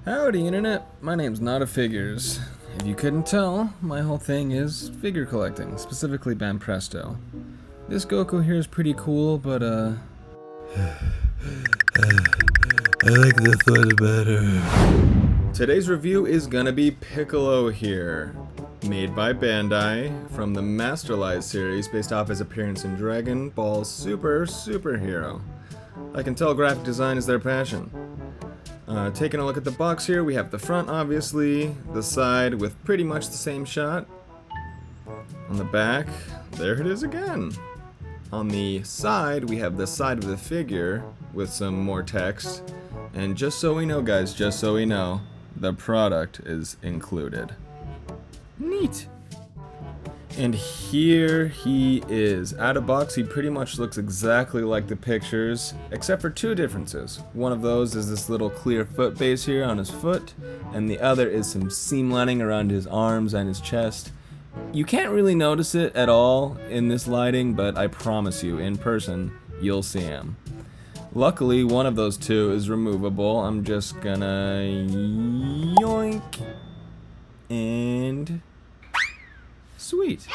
Howdy internet, my name's Not Figures. If you couldn't tell, my whole thing is figure collecting, specifically Banpresto. This Goku here is pretty cool, but I like this one better. Today's review is gonna be Piccolo here. Made by Bandai, from the Masterlise series based off his appearance in Dragon Ball Superhero. I can tell graphic design is their passion. Taking a look at the box here, we have the front obviously, the side with pretty much the same shot. On the back, there it is again. On the side, we have the side of the figure with some more text. And just so we know guys, just so we know, the product is included. Neat! And here he is. Out of box, he pretty much looks exactly like the pictures, except for two differences. One of those is this little clear foot base here on his foot, and the other is some seam lining around his arms and his chest. You can't really notice it at all in this lighting, but I promise you, in person, you'll see him. Luckily, one of those two is removable. I'm just gonna yoink and sweet.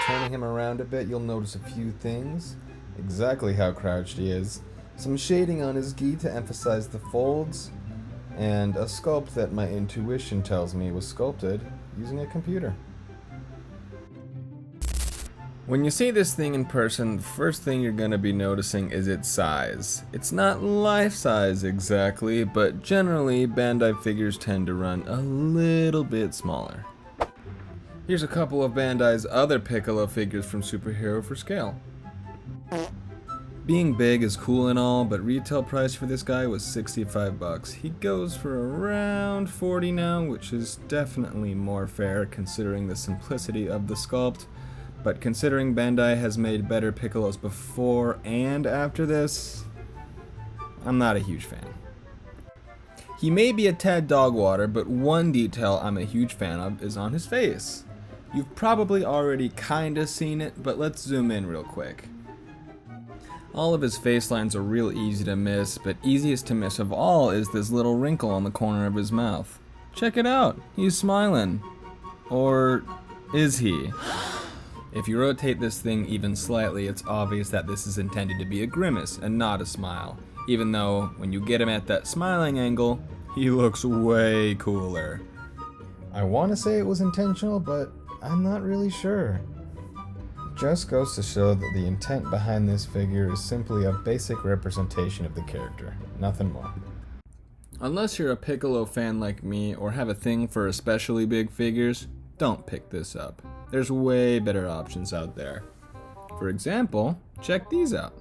Turning him around a bit, you'll notice a few things. Exactly how crouched he is. Some shading on his gi to emphasize the folds, and a sculpt that my intuition tells me was sculpted using a computer. When you see this thing in person, the first thing you're gonna be noticing is its size. It's not life size exactly, but generally Bandai figures tend to run a little bit smaller. Here's a couple of Bandai's other Piccolo figures from Superhero for scale. Being big is cool and all, but retail price for this guy was 65 bucks. He goes for around 40 now, which is definitely more fair considering the simplicity of the sculpt. But considering Bandai has made better Piccolos before and after this, I'm not a huge fan. He may be a tad dog water, but one detail I'm a huge fan of is on his face. You've probably already kinda seen it, but let's zoom in real quick. All of his face lines are real easy to miss, but easiest to miss of all is this little wrinkle on the corner of his mouth. Check it out, he's smiling. Or is he? If you rotate this thing even slightly, it's obvious that this is intended to be a grimace and not a smile. Even though, when you get him at that smiling angle, he looks way cooler. I want to say it was intentional, but I'm not really sure. Just goes to show that the intent behind this figure is simply a basic representation of the character, nothing more. Unless you're a Piccolo fan like me or have a thing for especially big figures, don't pick this up. There's way better options out there. For example, check these out.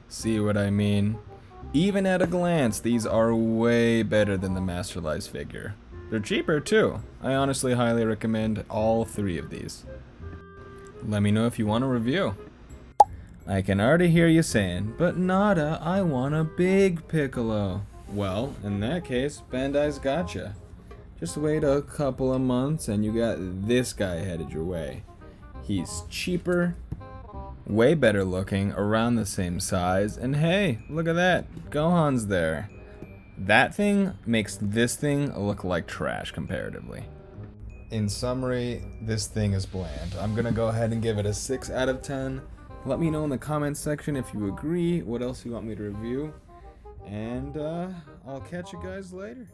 See what I mean? Even at a glance, these are way better than the Masterlise figure. They're cheaper too. I honestly highly recommend all three of these. Let me know if you want a review. I can already hear you saying, but Nada, I want a big Piccolo. Well, in that case, Bandai's gotcha. Just wait a couple of months and you got this guy headed your way. He's cheaper, way better looking, around the same size, and hey, look at that, Gohan's there. That thing makes this thing look like trash comparatively. In summary, this thing is bland. I'm gonna go ahead and give it a 6 out of 10. Let me know in the comments section if you agree, what else you want me to review, and I'll catch you guys later.